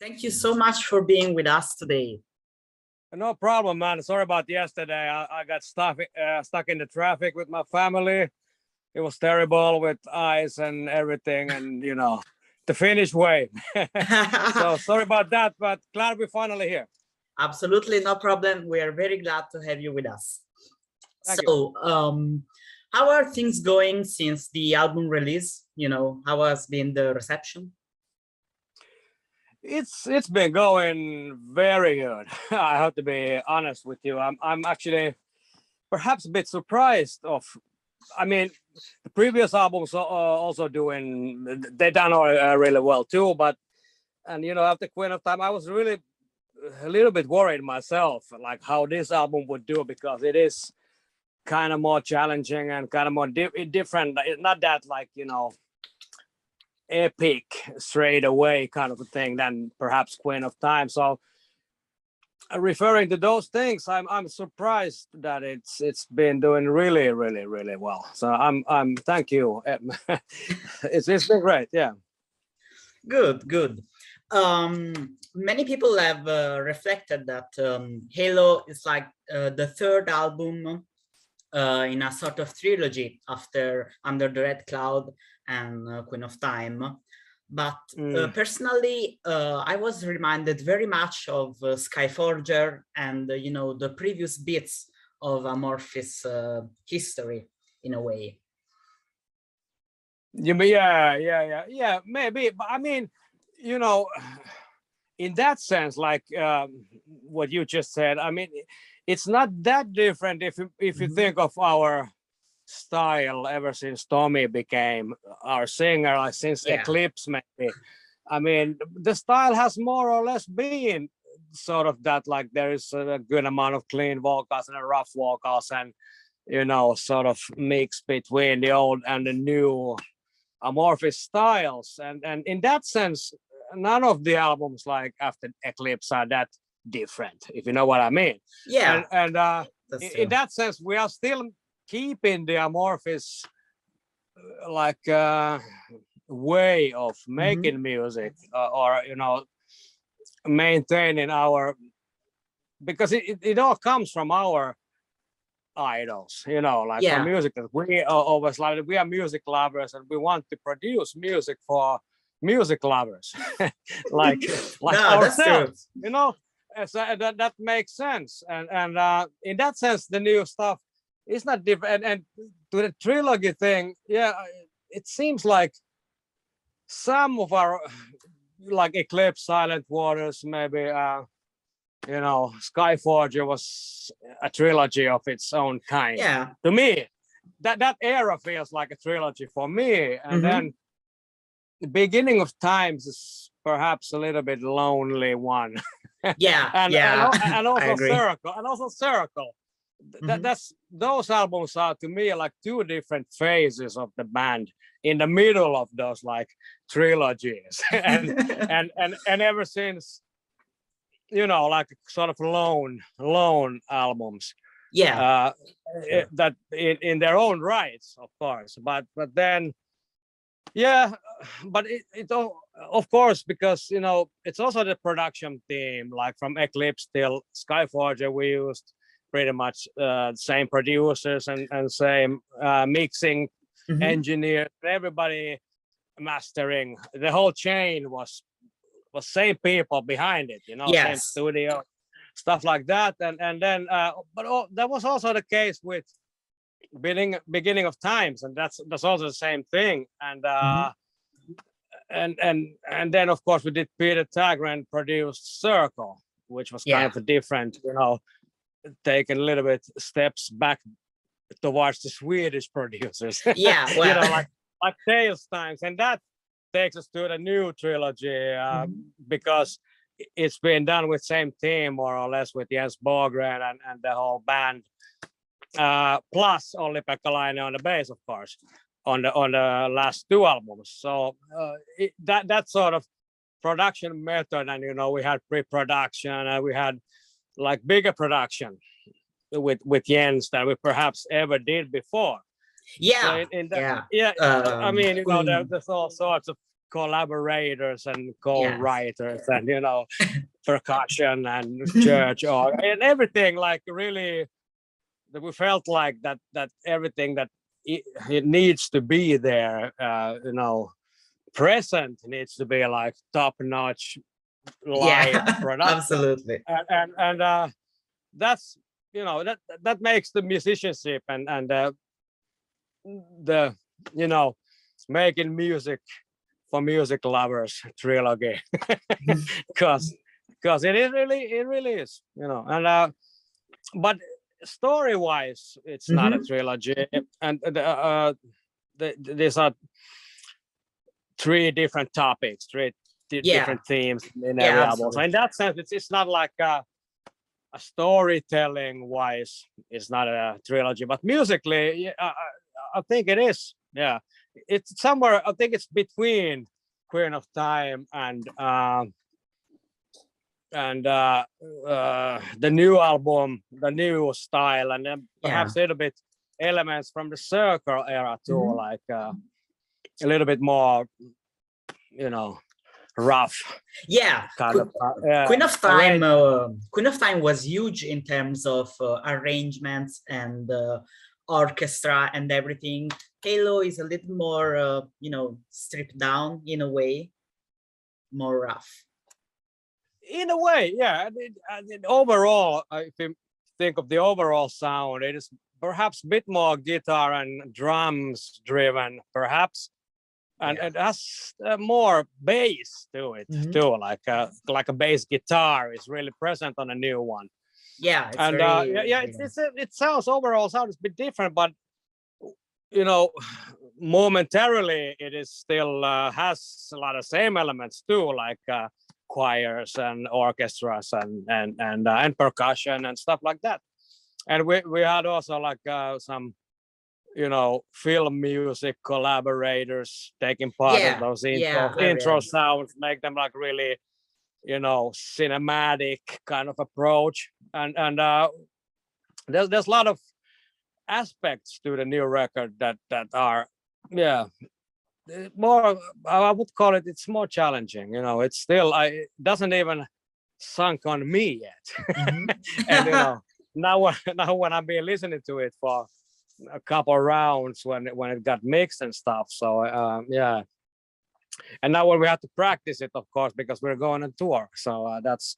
Thank you so much for being with us today. No problem, man. Sorry about yesterday. I got stuck in the traffic with my family. It was terrible with ice and everything, and the Finnish way. So sorry about that, but glad we're finally here. Absolutely, no problem. We are very glad to have you with us. Thank you. How are things going since the album release? How has been the reception? It's been going very good. I have to be honest with you. I'm actually perhaps a bit surprised of. I mean, the previous albums also they done really well too. But after Queen of Time, I was really a little bit worried myself, like how this album would do, because it is kind of more challenging and kind of more different. It's not that like epic straight away kind of a thing than perhaps Queen of Time. So referring to those things, I'm surprised that it's been doing really well. So I'm thank you. It's been great. Yeah. Good. Many people have reflected that Halo is like the third album in a sort of trilogy after Under the Red Cloud and Queen of Time. But personally, I was reminded very much of Skyforger and the previous bits of Amorphis history in a way. Yeah, maybe. But I mean, in that sense, like what you just said, I mean, it's not that different if you think of our style ever since Tommy became our singer, like since Eclipse maybe. I mean, the style has more or less been sort of that, like there is a good amount of clean vocals and rough vocals, and sort of mix between the old and the new Amorphis styles, and in that sense, none of the albums like after Eclipse are that different, if you know what I mean. Yeah, and in that sense, we are still keeping the Amorphis like way of making music, or maintaining our, because it all comes from our idols, like from music that we always like. We are music lovers and we want to produce music for music lovers, like no, ourselves, so that makes sense. And in that sense, the new stuff is not different. And to the trilogy thing, it seems like some of our, like Eclipse, Silent Waters, maybe Skyforger was a trilogy of its own kind. Yeah, to me that era feels like a trilogy for me. And then the beginning of times is perhaps a little bit lonely one. And also Circle. That's those albums are to me like two different phases of the band in the middle of those like trilogies. and ever since, like sort of lone albums, that in their own rights, of course, but then but it of course, because it's also the production team, like from Eclipse till Skyforger, we used pretty much same producers and same mixing engineer, everybody mastering, the whole chain was same people behind it, same studio, stuff like that. And then but that was also the case with beginning of times, and that's also the same thing. And and then of course we did Peter Tägtgren produced Circle, which was kind of a different, taking a little bit steps back towards the Swedish producers. Like Tales Times, and that takes us to the new trilogy, because it's been done with same team more or less, with Jens Borgren and the whole band, plus only Pekka Laine on the bass, of course, on the last two albums. So that sort of production method, and we had pre-production and we had like bigger production with Jens than we perhaps ever did before. I mean, there's all sorts of collaborators and co-writers and percussion and church and everything, like really that we felt like that everything that it needs to be there, present, needs to be like top-notch live production. Absolutely. And that's that makes the musicianship and the making music for music lovers trilogy, because it really is, and but story wise it's not a trilogy, and these are three different topics, different themes in every album. So in that sense it's not like a storytelling wise it's not a trilogy, but musically I think it is. It's somewhere, I think it's between Queen of Time and the new album, the new style, and then perhaps a little bit elements from the Circle era too, like a little bit more rough. Queen of Time was huge in terms of arrangements and orchestra and everything. Halo is a little more stripped down in a way, more rough. In a way, yeah. Overall, if you think of the overall sound, it is perhaps a bit more guitar and drums driven, perhaps, and it has more bass to it too, like a bass guitar is really present on a new one. Yeah, it sounds a bit different, but momentarily it is still has a lot of same elements too, like choirs and orchestras and percussion and stuff like that. And we had also like some film music collaborators taking part of those intro sounds, make them like really cinematic kind of approach, and there's a lot of aspects to the new record that are more, I would call it's more challenging. It's still it doesn't even sunk on me yet. And now when I've been listening to it for a couple of rounds when it got mixed and stuff, so and now when we have to practice it, of course, because we're going on tour, so that's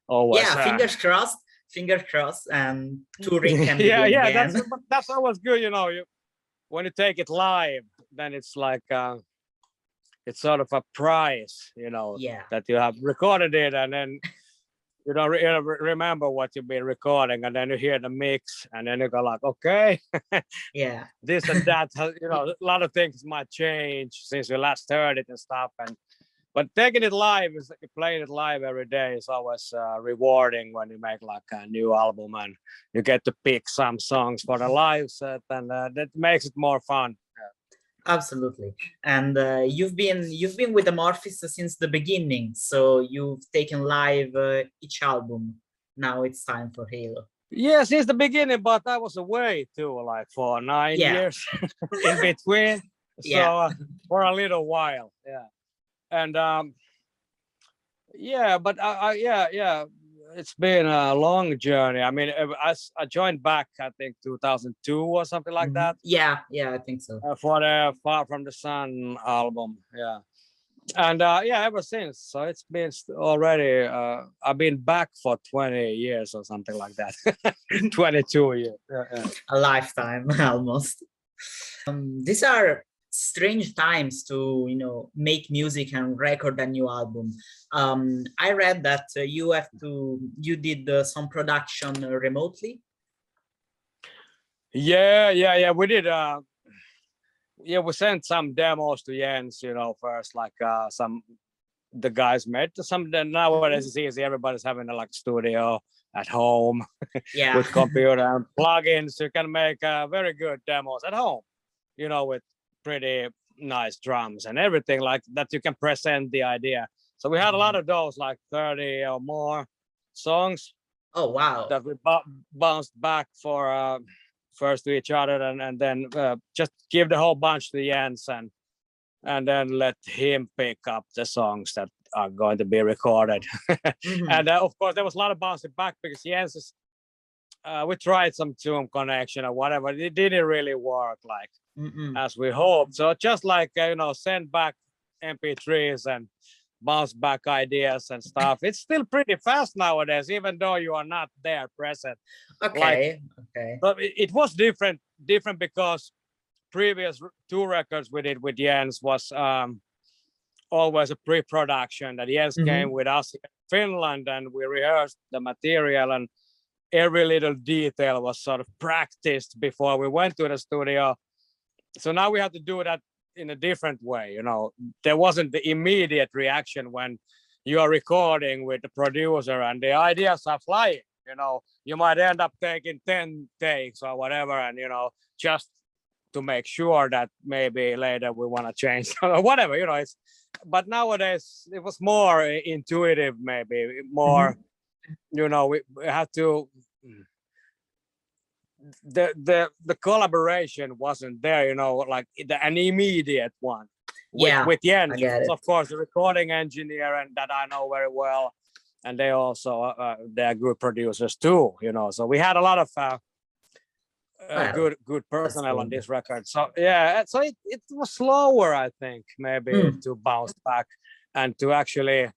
always fingers crossed, and touring can begin again. that's always good. When you take it live, then it's like it's sort of a prize, that you have recorded it, and then you don't remember what you've been recording, and then you hear the mix, and then you go like, okay, this and that, a lot of things might change since we last heard it and stuff, but taking it live, playing it live every day is always rewarding when you make like a new album and you get to pick some songs for the live set, and that makes it more fun. Absolutely. And you've been with Amorphis since the beginning, so you've taken live each album. Now it's time for Halo. Yeah, since the beginning, but I was away too, like for 9 years in between. So for a little while, and but it's been a long journey. I mean, I joined back, I think 2002 or something like that. Yeah, I think so. For the Far From the Sun album, and ever since. So it's been already. I've been back for 20 years or something like that. 22 years. A lifetime almost. These are strange times to make music and record a new album. I read that you did some production remotely. Yeah, we did. We sent some demos to Jens, first, like the guys made some. Nowadays it's easy, everybody's having a like studio at home with computer and plugins. You can make very good demos at home, with pretty nice drums and everything like that. You can present the idea. So we had a lot of those, like 30 or more songs. Oh wow! That we bounced back for first to each other, and then just give the whole bunch to Jens, and and then let him pick up the songs that are going to be recorded. And of course, there was a lot of bouncing back because Jens is, we tried some Zoom connection or whatever. It didn't really work like as we hoped. So just like, send back MP3s and bounce back ideas and stuff. It's still pretty fast nowadays, even though you are not there present. Okay. But it was different because previous 2 records we did with Jens was always a pre-production that Jens came with us in Finland, and we rehearsed the material, and every little detail was sort of practiced before we went to the studio. So now we have to do that in a different way. There wasn't the immediate reaction when you are recording with the producer and the ideas are flying. You might end up taking 10 takes or whatever, and just to make sure that maybe later we want to change or whatever. But nowadays it was more intuitive, maybe more. We have to. The collaboration wasn't there, like an immediate one. With Jens, of course, the recording engineer, and that I know very well, and they also they're good producers too, So we had a lot of good personnel on this record. So so it was slower, I think, maybe to bounce back and to actually,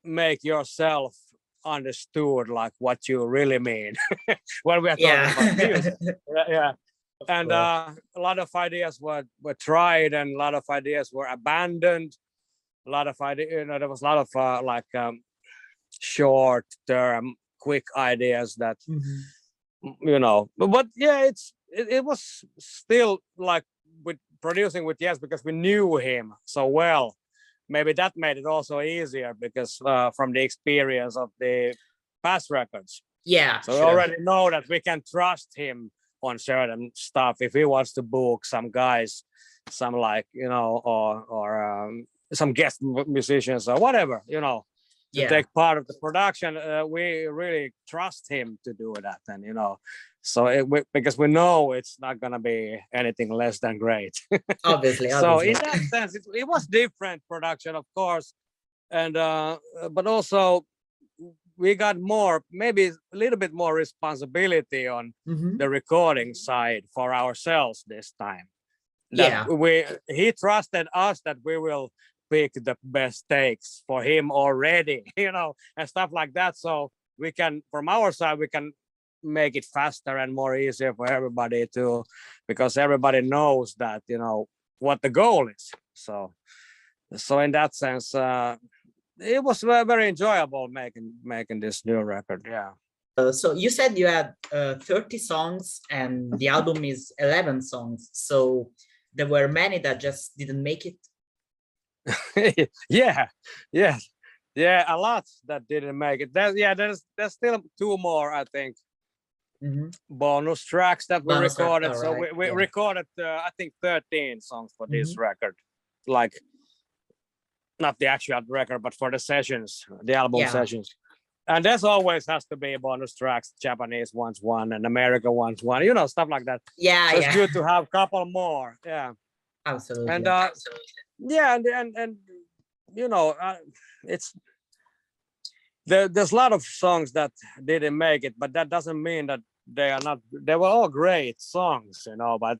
make yourself understood like what you really mean when we are talking about music. And a lot of ideas were tried, and a lot of ideas were abandoned. A lot of ideas, there was a lot of short term quick ideas that but it was still like with producing with Jens, because we knew him so well. Maybe that made it also easier because from the experience of the past records. So we already know that we can trust him on certain stuff. If he wants to book some guys, some or some guest musicians or whatever, to take part of the production, we really trust him to do that. And, so because we know it's not going to be anything less than great. Obviously. So in that sense, it was different production, of course. And but also we got maybe a little bit more responsibility on the recording side for ourselves this time. He trusted us that we will pick the best takes for him already, and stuff like that. So we can, from our side, we can make it faster and more easier for everybody too, because everybody knows that, what the goal is. So in that sense, it was very enjoyable making this new record. So you said you had 30 songs and the album is 11 songs. So there were many that just didn't make it. A lot that didn't make it. There's still 2 more, I think, bonus tracks that we recorded. So we recorded I think 13 songs for this record, like not the actual record, but for the sessions, the album sessions. And there's always has to be bonus tracks. Japanese wants one and America wants one, stuff like that. So it's good to have a couple more. Absolutely. And and it's there's a lot of songs that didn't make it, but that doesn't mean that they were all great songs, but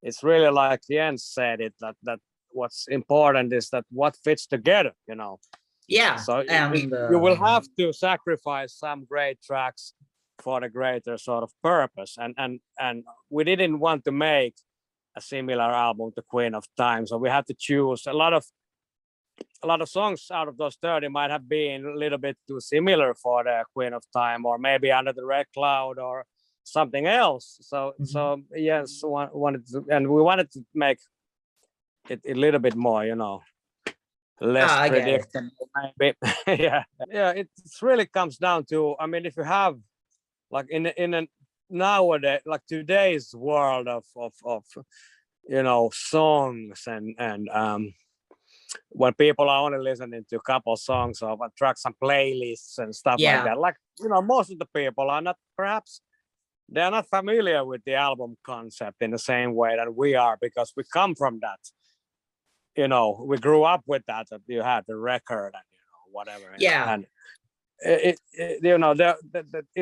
it's really like Jens said it, that what's important is that what fits together, So you will have to sacrifice some great tracks for the greater sort of purpose. And we didn't want to make a similar album to Queen of Time, so we had to choose a lot of songs out of those 30 might have been a little bit too similar for the Queen of Time, or maybe Under the Red Cloud or something else. So yes, we wanted to make it a little bit more, less predictable. Maybe. It really comes down to, I mean, if you have like in a nowadays, like today's world of songs and when people are only listening to a couple songs or tracks and playlists and stuff like that, like most of the people are not perhaps they're not familiar with the album concept in the same way that we are, because we come from that. You know, we grew up with that you had the record and whatever. And it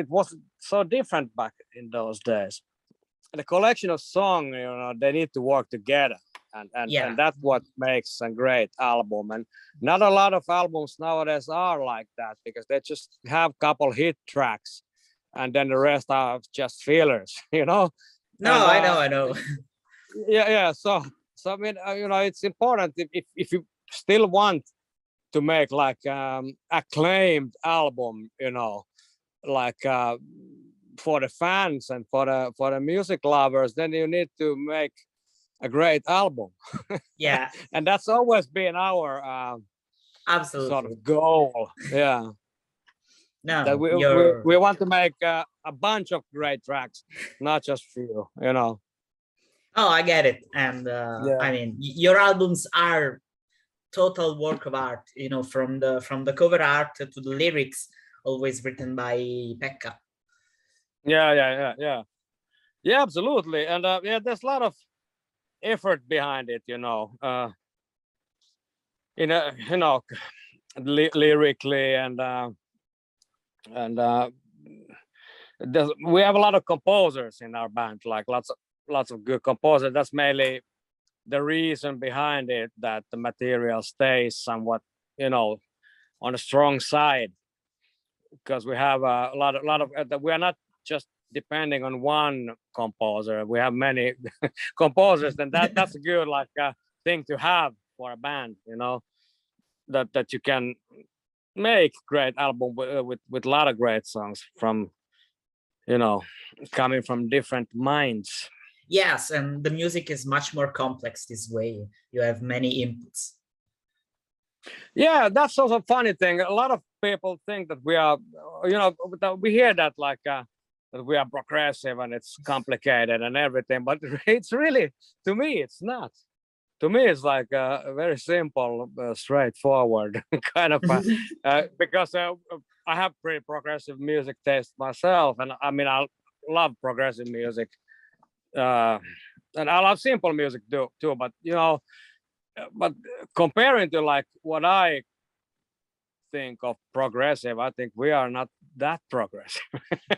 was so different back in those days. The collection of songs, they need to work together, and that's what makes a great album. And not a lot of albums nowadays are like that, because they just have a couple hit tracks and then the rest are just fillers. No, and, I know. So I mean, it's important if you still want to make like acclaimed album, like for the fans and for the music lovers, then you need to make a great album. Yeah. And that's always been our absolutely sort of goal. Yeah. No, that we want to make a bunch of great tracks, not just few. Oh, I get it. And I mean, your albums are total work of art. From the cover art to the lyrics, always written by Pekka. Yeah, absolutely. And there's a lot of effort behind it, lyrically, and we have a lot of composers in our band, like lots of good composers. That's mainly the reason behind it, that the material stays somewhat, on the strong side, because we have a lot of we are not just depending on one composer. We have many composers, and that's a good thing to have for a band, that you can make great album with a lot of great songs from, coming from different minds. Yes, and the music is much more complex this way. You have many inputs. Yeah, that's also a funny thing. A lot of people think that we are, we hear that that we are progressive and it's complicated and everything, but it's really, to me, it's not. To me, it's like a very simple, straightforward kind of, because I have pretty progressive music taste myself, and I mean, I love progressive music, and I love simple music too. But but comparing to what I think of progressive, I think we are not that progressive.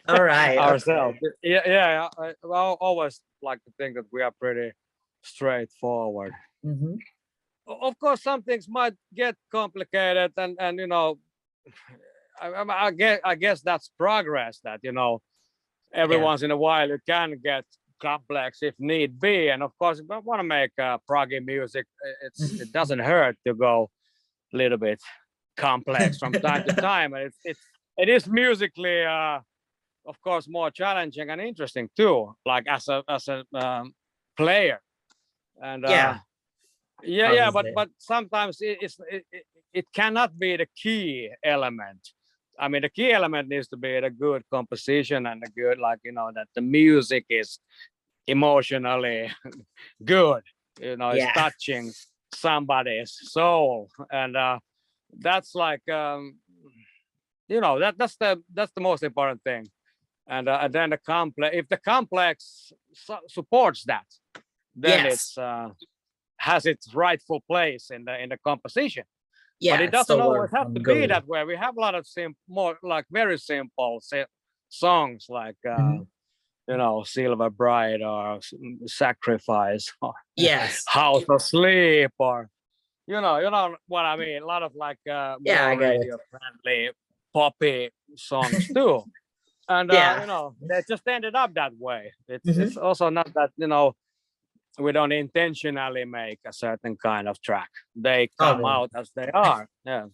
All right. Ourselves. Okay. Yeah. I always like to think that we are pretty straightforward. Mm-hmm. Of course, some things might get complicated, and I guess that's progress. That every once in a while you can get complex if need be, and of course, if I want to make proggy music, it doesn't hurt to go a little bit complex from time to time, and it is musically, of course, more challenging and interesting too, like as a player. And but sometimes it cannot be the key element. I mean, the key element needs to be the good composition and the good, that the music is emotionally good, it's touching somebody's soul, and that's that's the most important thing. And then if the complex supports that, then it's has its rightful place in the composition. But it doesn't always have to be that way. We have a lot of more very simple songs, like Silver Bride or Sacrifice, or House of Sleep, or you know what I mean. A lot of more radio friendly poppy songs too. And they just ended up that way. It's also not that we don't intentionally make a certain kind of track. They come out as they are. Yeah.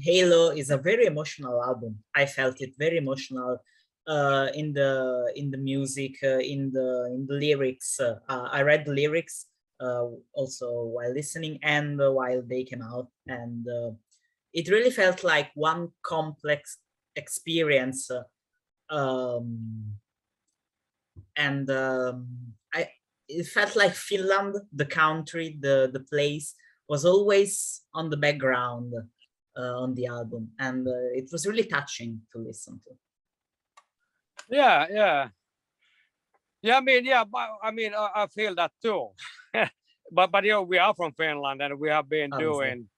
Halo is a very emotional album. I felt it very emotional in the music, in the lyrics. I read the lyrics also while listening and while they came out, and it really felt like one complex experience. It felt like Finland, the country, the place, was always on the background on the album, and it was really touching to listen to. Yeah. I mean, I feel that too. but you know, we are from Finland, and we have been Obviously. doing,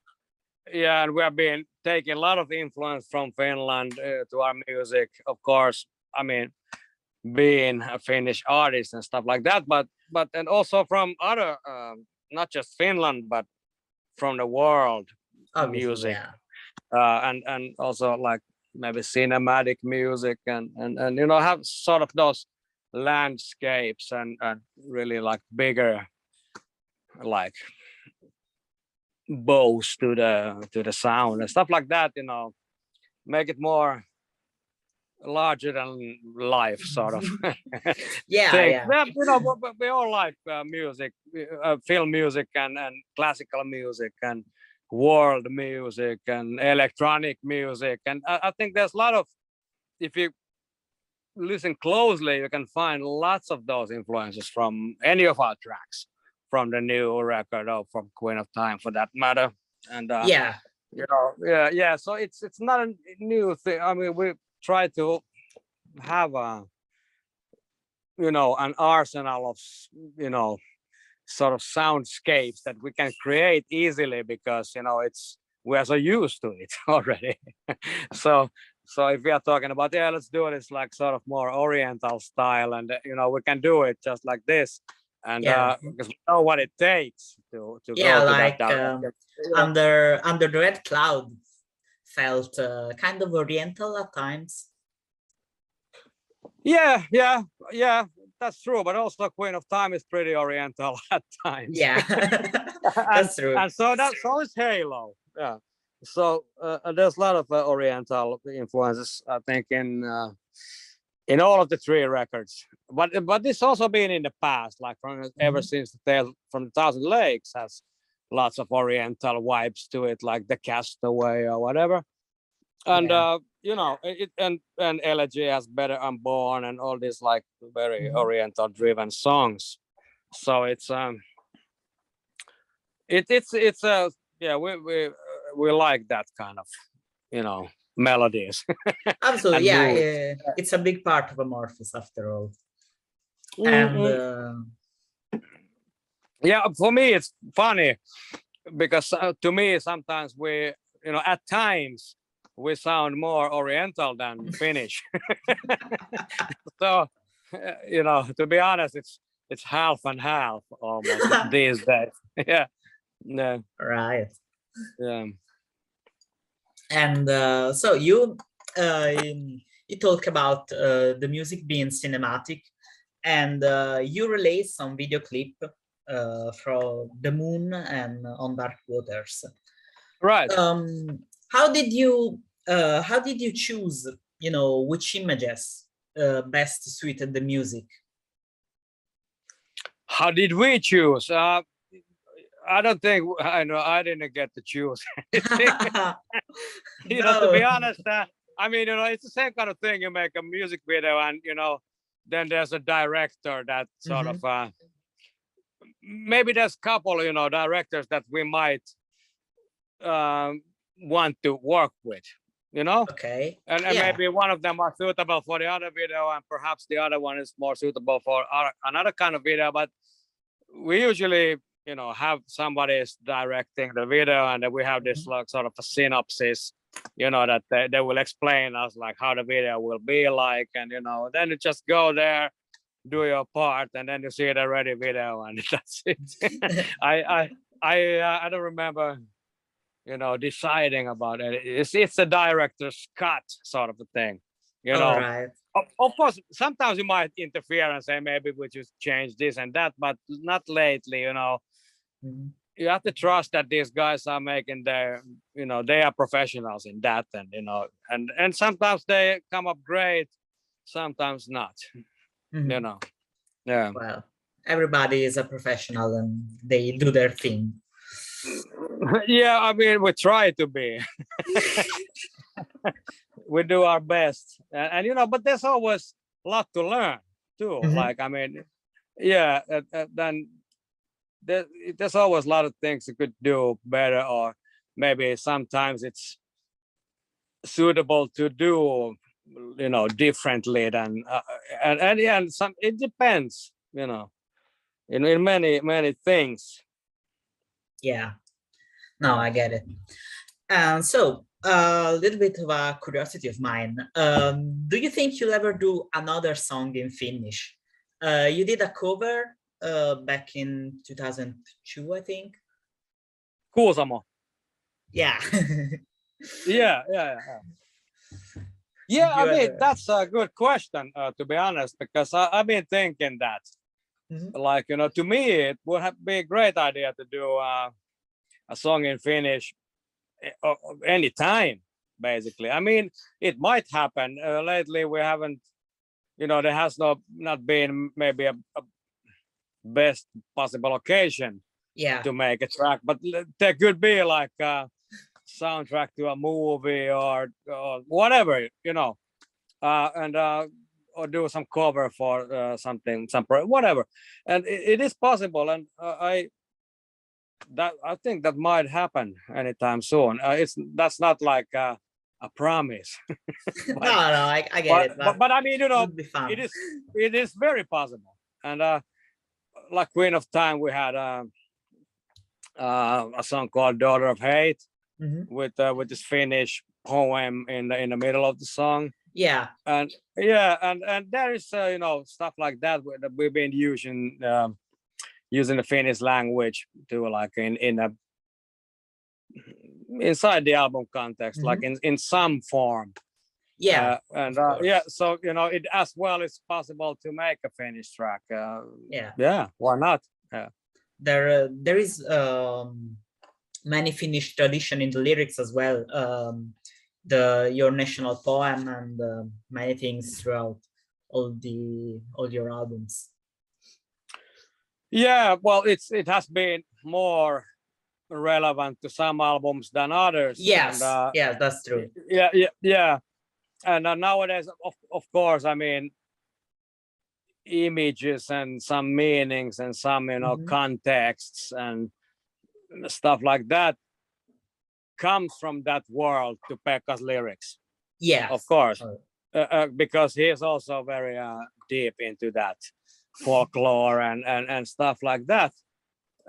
and we have been taking a lot of influence from Finland to our music. Of course, I mean, being a Finnish artist and stuff like that, but and also from other, not just Finland, but from the world Obviously, music, yeah. and also like maybe cinematic music, and you know, have sort of those landscapes and really like bigger like bows to the sound and stuff like that, you know, make it more larger than life sort of Yeah, thing. yeah. Well, you know, we all like music, film music, and classical music, and world music, and electronic music, and I think there's a lot of, if you listen closely, you can find lots of those influences from any of our tracks, from the new record or from Queen of Time for that matter. And Yeah. you know, yeah. So it's not a new thing. I mean, we try to have a, you know, an arsenal of, you know, sort of soundscapes that we can create easily, because you know, it's, we are so used to it already. so if we are talking about, yeah, let's do it, it's like sort of more oriental style, and you know, we can do it just like this, and Yeah. because we know what it takes to Yeah, go to that like direction. under the red cloud felt kind of oriental at times. Yeah, that's true, but also Queen of Time is pretty oriental at times. Yeah. and That's true. and so is Halo. Yeah. So there's a lot of oriental influences, I think, in all of the three records. But this also been in the past, like from ever since the Tale from the Thousand Lakes has lots of oriental vibes to it, like the Castaway or whatever. And Yeah. you know, and Elegy has Better Unborn and all these like very oriental driven songs. So it's it's yeah, we like that kind of, you know, melodies Absolutely. and Yeah. mood. It's a big part of Amorphis after all. And Mm-mm. Yeah, for me it's funny because to me sometimes we, you know, at times we sound more oriental than Finnish. So you know, to be honest, it's half and half almost these days. Yeah. right. Yeah. And so you talk about the music being cinematic, and you released some video clip from the moon and on dark waters. Right. How did you choose, you know, which images best suited the music? How did we choose? I don't think I know. I didn't get to choose anything. You know, to be No. honest, I mean, you know, it's the same kind of thing. You make a music video, and you know, then there's a director that sort of maybe there's a couple, you know, directors that we might want to work with, you know. Okay. And Yeah. maybe one of them are suitable for the other video, and perhaps the other one is more suitable for another kind of video. But we usually, you know, have somebody is directing the video, and then we have this like sort of a synopsis, you know, that they will explain us like how the video will be like, and you know, then you just go there, do your part, and then you see the ready video, and that's it. I don't remember, you know, deciding about it. It's a director's cut sort of a thing, you All know. right. Of course, sometimes you might interfere and say maybe we just change this and that, but not lately, you know. You have to trust that these guys are making their, you know, they are professionals in that, and you know, and sometimes they come up great, sometimes not, you know. Yeah. Well, everybody is a professional and they do their thing. Yeah, I mean, we try to be. We do our best, and you know, but there's always a lot to learn too. Like, I mean, yeah, then there's always a lot of things you could do better, or maybe sometimes it's suitable to do differently than and some, it depends, in many things. Yeah, no, I get it. And so a little bit of a curiosity of mine. Do you think you'll ever do another song in Finnish? You did a cover back in 2002, I think. Kuusamo. Yeah. Yeah. I mean, that's a good question, to be honest, because I've been thinking that, like, to me, it would be a great idea to do a song in Finnish anytime, basically. I mean, it might happen. Lately, we haven't, there has not been maybe a best possible occasion to make a track, but there could be like a soundtrack to a movie or whatever, and or do some cover for something, whatever, and it is possible, and I think that might happen anytime soon. That's not like a promise. But, no, I get it. But I mean, it is very possible, and like Queen of Time, we had a song called "Daughter of Hate" with this Finnish poem in the middle of the song. Yeah, and there is stuff like that that we've been using the Finnish language to, like, inside the album context, like in some form. Yeah, so it as well is possible to make a Finnish track. Why not? There is many Finnish tradition in the lyrics as well. Your national poem and many things throughout all your albums. Yeah, well, it has been more relevant to some albums than others. Yes, yeah, that's true. Yeah. And nowadays, of course, I mean, images and some meanings and some contexts and stuff like that comes from that world to Pekka's lyrics. Yeah, of course, because he is also very deep into that folklore and stuff like that,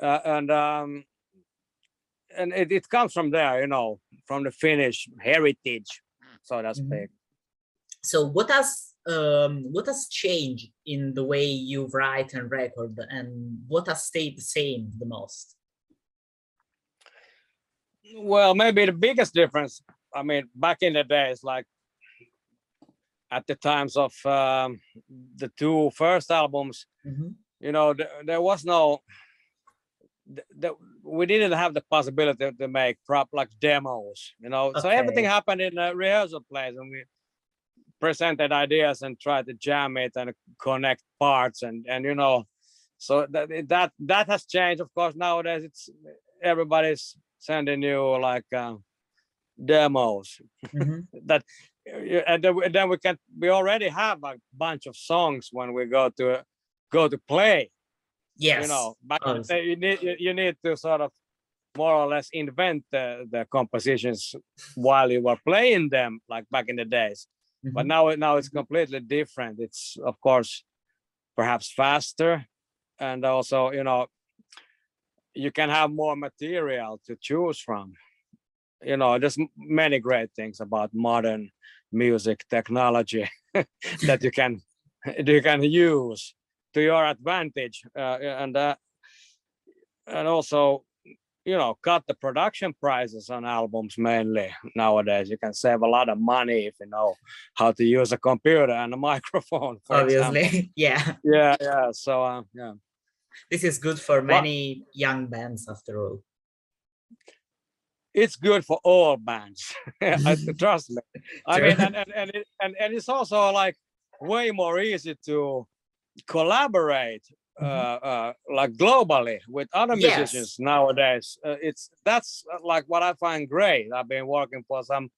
and it comes from there, from the Finnish heritage, so to speak. So what has changed in the way you write and record, and what has stayed the same the most? Well, maybe the biggest difference, I mean, back in the days, like at the times of the two first albums, there was no, we didn't have the possibility to make like demos, so everything happened in a rehearsal place, and we presented ideas and tried to jam it and connect parts, and so that has changed. Of course, nowadays everybody's sending you like demos that, and then we already have a bunch of songs when we go to play. Yes, but you need to sort of more or less invent the compositions while you were playing them, like back in the days. But now it's completely different. It's, of course, perhaps faster, and also you can have more material to choose from. There's many great things about modern music technology that you can use to your advantage, and also cut the production prices on albums. Mainly nowadays, you can save a lot of money if you know how to use a computer and a microphone, for obviously example. yeah So this is good for many young bands, after all. It's good for all bands. Trust me. I mean, and it's also like way more easy to collaborate like globally with other musicians nowadays. That's like what I find great. I've been working for some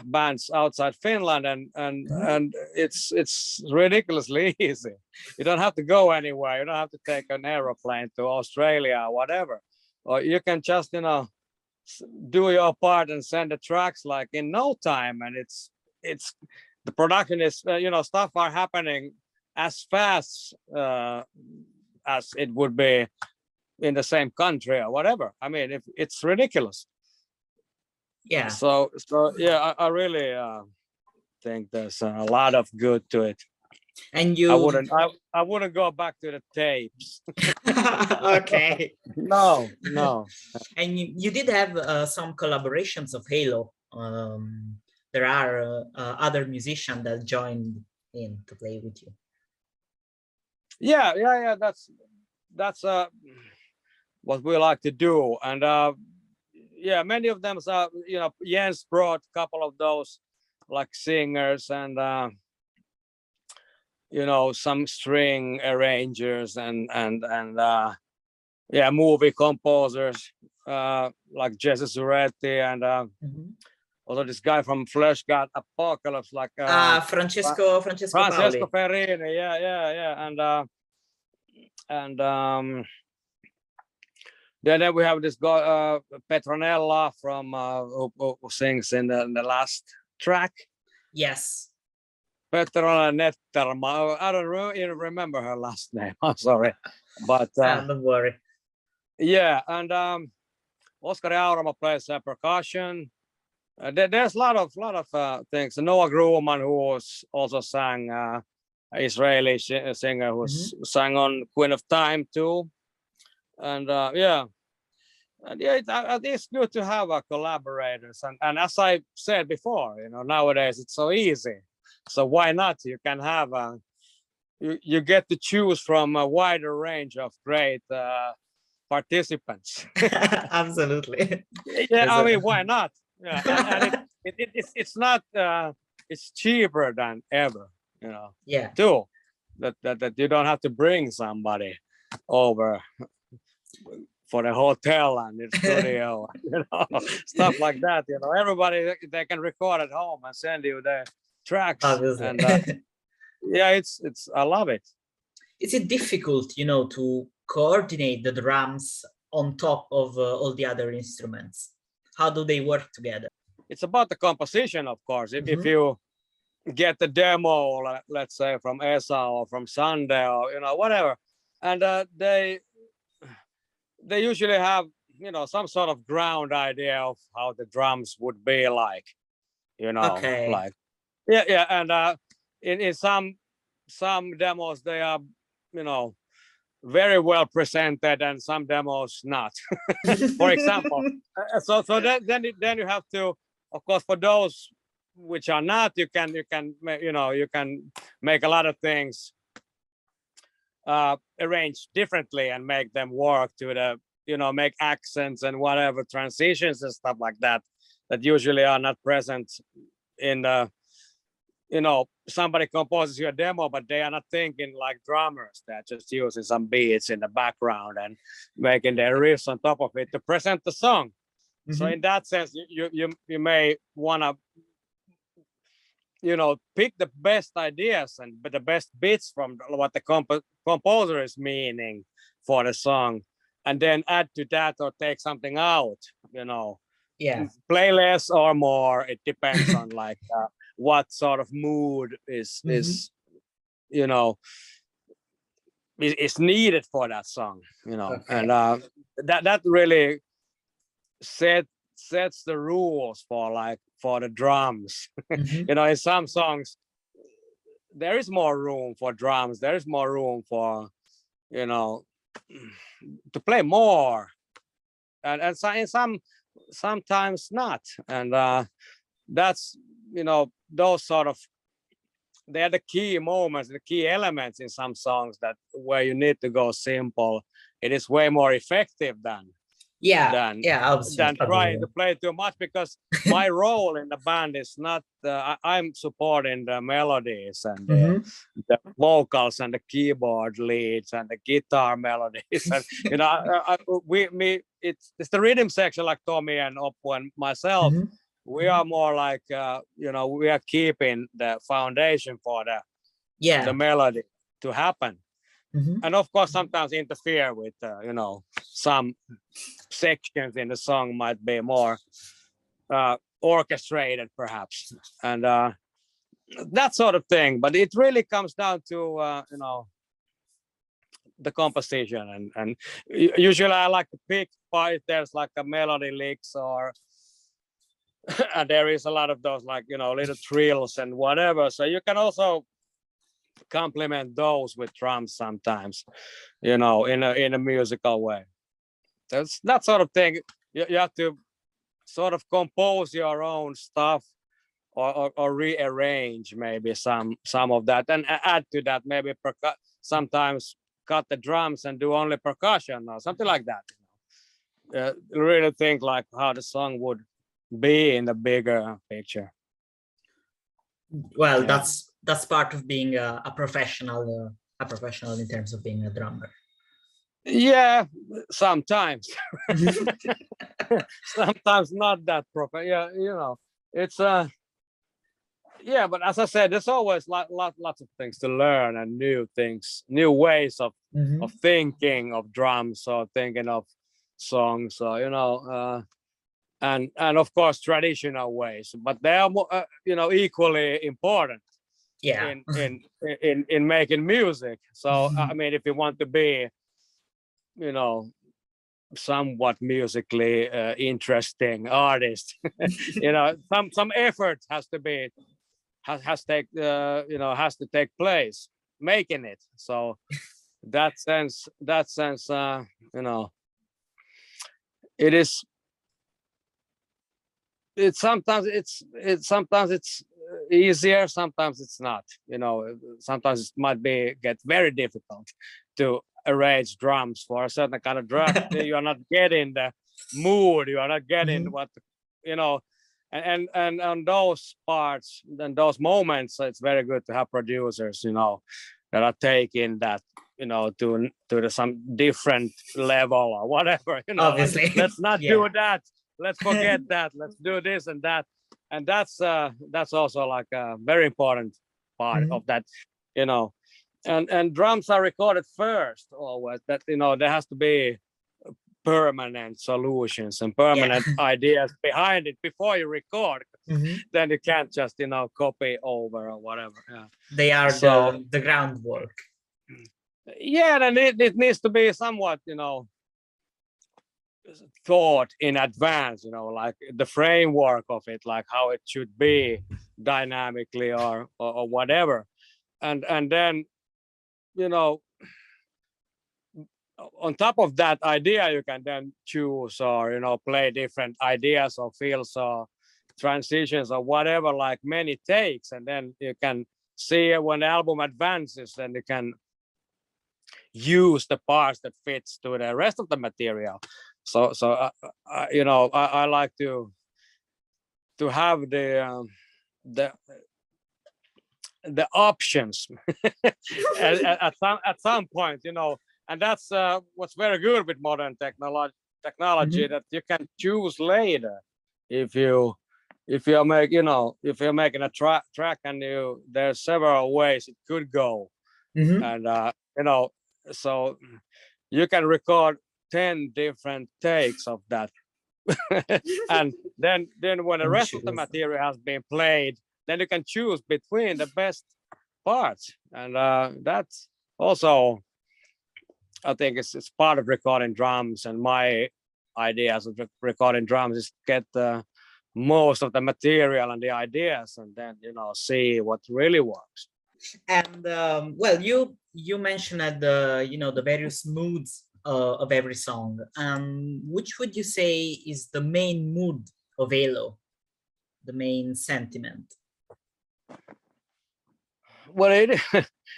bands outside Finland, and it's ridiculously easy. You don't have to go anywhere. You don't have to take an aeroplane to Australia or whatever, or you can just do your part and send the tracks like in no time, and it's the production is stuff are happening as fast as it would be in the same country or whatever. I mean, it's ridiculous. Yeah. So yeah, I really think there's a lot of good to it. And I wouldn't go back to the tapes. Okay. No. And you did have some collaborations of Halo. There are other musicians that joined in to play with you. Yeah. That's what we like to do, and yeah, many of them are, Jens brought a couple of those like singers and some string arrangers and yeah, movie composers like Jesse Zuretti and also this guy from Flesh God Apocalypse, like Francesco Paoli. Ferrini, yeah, and then we have this guy Petronella from who sings in the last track. Yes. Petronella Netterma. I don't even remember her last name. I'm sorry, but don't worry. Yeah, and Oscar Aurama plays percussion. There's a lot of things. Noah Grumman, who also sang Israeli singer who sang on Queen of Time too, and yeah. And yeah, it's good to have collaborators, and as I said before, nowadays it's so easy. So why not? You can have you get to choose from a wider range of great participants. Absolutely. Yeah, I mean, why not? Yeah, and it's not it's cheaper than ever, Yeah. too. That you don't have to bring somebody over for the hotel and the studio, stuff like that. Everybody, they can record at home and send you the tracks. Obviously. And yeah, it's I love it. Is it difficult, to coordinate the drums on top of all the other instruments? How do they work together? It's about the composition, of course. If you get the demo, let's say from ESA or from Sunday or whatever, and they usually have some sort of ground idea of how the drums would be like, Okay. like yeah, and in some demos they are very well presented, and some demos not. For example, so then you have to, of course, for those which are not, you can make a lot of things arranged differently and make them work to the make accents and whatever transitions and stuff like that usually are not present in the somebody composes you a demo, but they are not thinking like drummers. They're just using some beats in the background and making their riffs on top of it to present the song. So in that sense, you may want to pick the best ideas and the best bits from what the composer is meaning for the song, and then add to that or take something out. Yeah. Play less or more. It depends on like what sort of mood is needed for that song. Okay. And that really sets the rules for the drums. In some songs there is more room for drums, there is more room for to play more, and so in sometimes not, and that's those sort of, they're the key moments, the key elements in some songs that where you need to go simple. It is way more effective than trying to play too much, because my role in the band is not I'm supporting the melodies and the vocals and the keyboard leads and the guitar melodies, and it's the rhythm section, like Tommy and Oppo and myself. We are more like we are keeping the foundation for the melody to happen. And of course sometimes interfere with some sections in the song might be more orchestrated perhaps, and that sort of thing. But it really comes down to you know, the composition, and usually I like to pick part. There's like a melody licks, or and there is a lot of those, like, you know, little trills and whatever. So you can also complement those with drums sometimes, you know, in a musical way. That's that sort of thing. You have to sort of compose your own stuff, or rearrange maybe some of that, and add to that maybe sometimes cut the drums and do only percussion or something like that. Really think like how the song would be in the bigger picture. Well, yeah. That's part of being a professional in terms of being a drummer. Yeah, sometimes. Sometimes not that proper. Yeah, you know, it's yeah, but as I said, there's always lots of things to learn, and new things, new ways of thinking of drums, or thinking of songs, or, you know, and of course traditional ways, but they are you know, equally important. Yeah. in making music. So I mean, if you want to be, you know, somewhat musically interesting artist, you know, some effort has to be you know, has to take place making it. So that sense you know, sometimes it's easier, sometimes it's not, you know. Sometimes it might get very difficult to arrange drums for a certain kind of drum. You are not getting the mood, you are not getting what, you know, and on those parts and those moments, it's very good to have producers, you know, that are taking that, you know, to some different level or whatever, you know. Obviously. Like, let's not do that, let's forget that, let's do this and that. And that's also like a very important part of that, you know. And drums are recorded first always. That, you know, there has to be permanent solutions and permanent ideas behind it before you record. Then you can't just, you know, copy over or whatever. Yeah. They are the groundwork. Yeah, and it needs to be somewhat, you know, thought in advance, you know, like the framework of it, like how it should be dynamically or whatever. And then, you know, on top of that idea, you can then choose, or, you know, play different ideas or feels or transitions or whatever, like many takes. And then you can see when the album advances, then you can use the parts that fits to the rest of the material. So you know, I like to have the options at some point, you know. And that's what's very good with modern technology, that you can choose later if you're making a track, and there's several ways it could go. And you know, so you can record 10 different takes of that. And then when the rest of the material has been played, then you can choose between the best parts. And that's also, I think it's part of recording drums. And my ideas of recording drums is get most of the material and the ideas, and then, you know, see what really works. And well, you mentioned the, you know, the various moods of every song. Which would you say is the main mood of Halo, the main sentiment? Well, it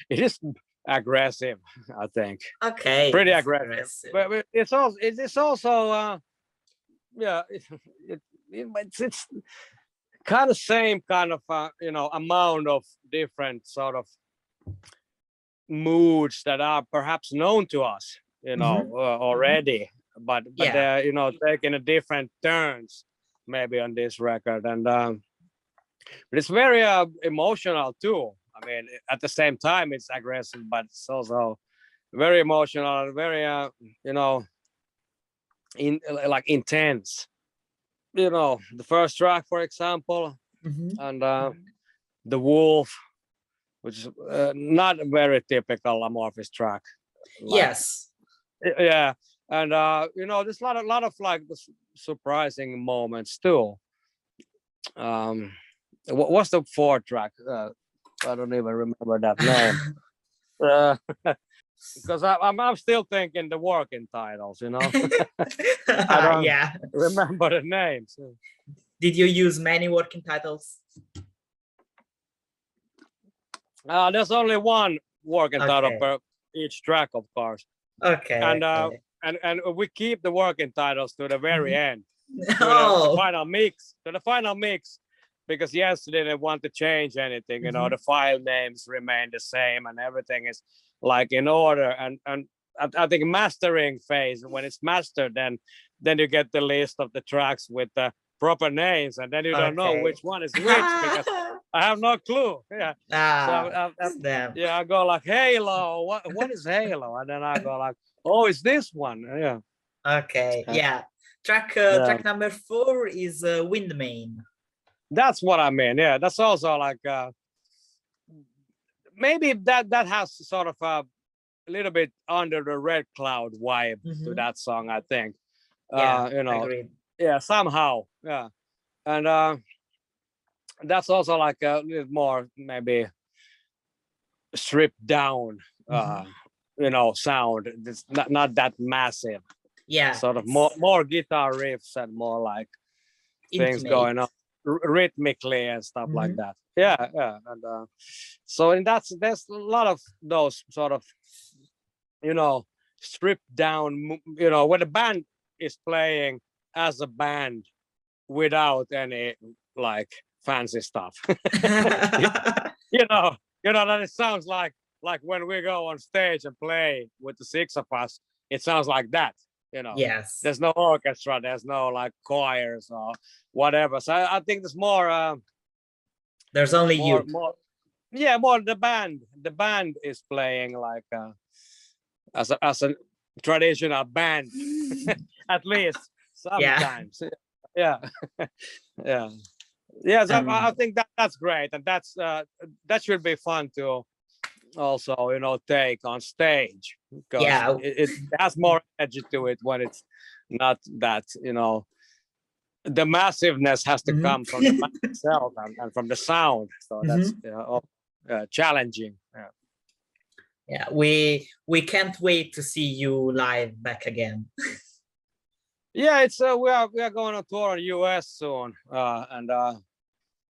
is aggressive, I think. Okay, pretty aggressive. But it's also yeah, it's kind of same kind of you know, amount of different sort of moods that are perhaps known to us, you know, already, but they're, you know, taking a different turns maybe on this record. And but it's very emotional too. I mean, at the same time it's aggressive, but it's also very emotional and very you know, like intense. You know, the first track, for example, and the Wolf, which is not a very typical Amorphis track. Yes. Yeah, and you know, there's a lot of like surprising moments too. What's the fourth track? I don't even remember that name. Because I'm still thinking the working titles, you know. I don't Yeah. remember the names. Did you use many working titles? There's only one working title per each track, of course. Okay. And we keep the working titles to the very end, to Oh. the final mix, because yesterday they want to change anything. You know, the file names remain the same, and everything is like in order. And I think mastering phase, when it's mastered, then you get the list of the tracks with the proper names, and then you don't know which one is which because I have no clue. Yeah. So I go like Halo. What is Halo? And then I go like, oh, it's this one. Yeah. Okay. Yeah. Track number 4 is Wind Main. That's what I mean. Yeah. That's also like maybe that has sort of a little bit under the Red Cloud vibe to that song, I think. You know. Agreed. Yeah. Somehow. Yeah. And that's also like a little more maybe stripped down you know, sound. It's not that massive. Yeah, sort of more guitar riffs and more like things going on rhythmically and stuff like that. Yeah. And so there's a lot of those sort of, you know, stripped down, you know, when the band is playing as a band without any like fancy stuff. you know that it sounds like when we go on stage and play with the 6 of us, it sounds like that, you know. Yes. There's no orchestra, there's no like choirs or whatever. So I think there's more there's only you. More the band is playing like as a traditional band at least sometimes. Yeah. Yes, I think that's great, and that should be fun to also, you know, take on stage, because it has more energy to it when it's not that, you know, the massiveness has to come from the band itself and from the sound. So that's challenging. Yeah, we can't wait to see you live back again. Yeah, it's we are going on tour in US soon, and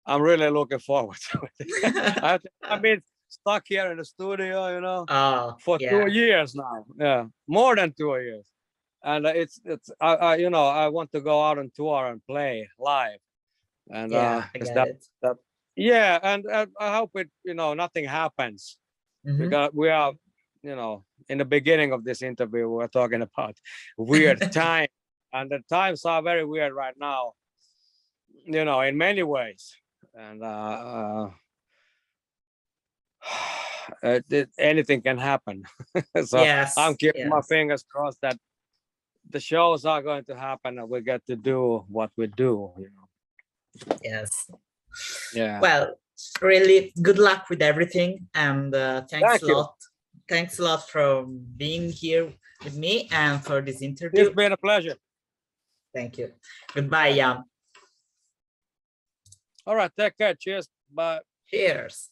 I'm really looking forward to it. I've been stuck here in the studio, you know, for 2 years now. Yeah, more than 2 years, and it's I you know, I want to go out on tour and play live, and and I hope it, you know, nothing happens, because we are, you know, in the beginning of this interview we were talking about weird time. And the times are very weird right now, you know, in many ways. And anything can happen. So I'm keeping my fingers crossed that the shows are going to happen and we get to do what we do, you know. Yes. Yeah. Well, really good luck with everything, and thanks a lot. Thanks a lot for being here with me and for this interview. It's been a pleasure. Thank you. Goodbye, Jan. All right, take care. Cheers. Bye. Cheers.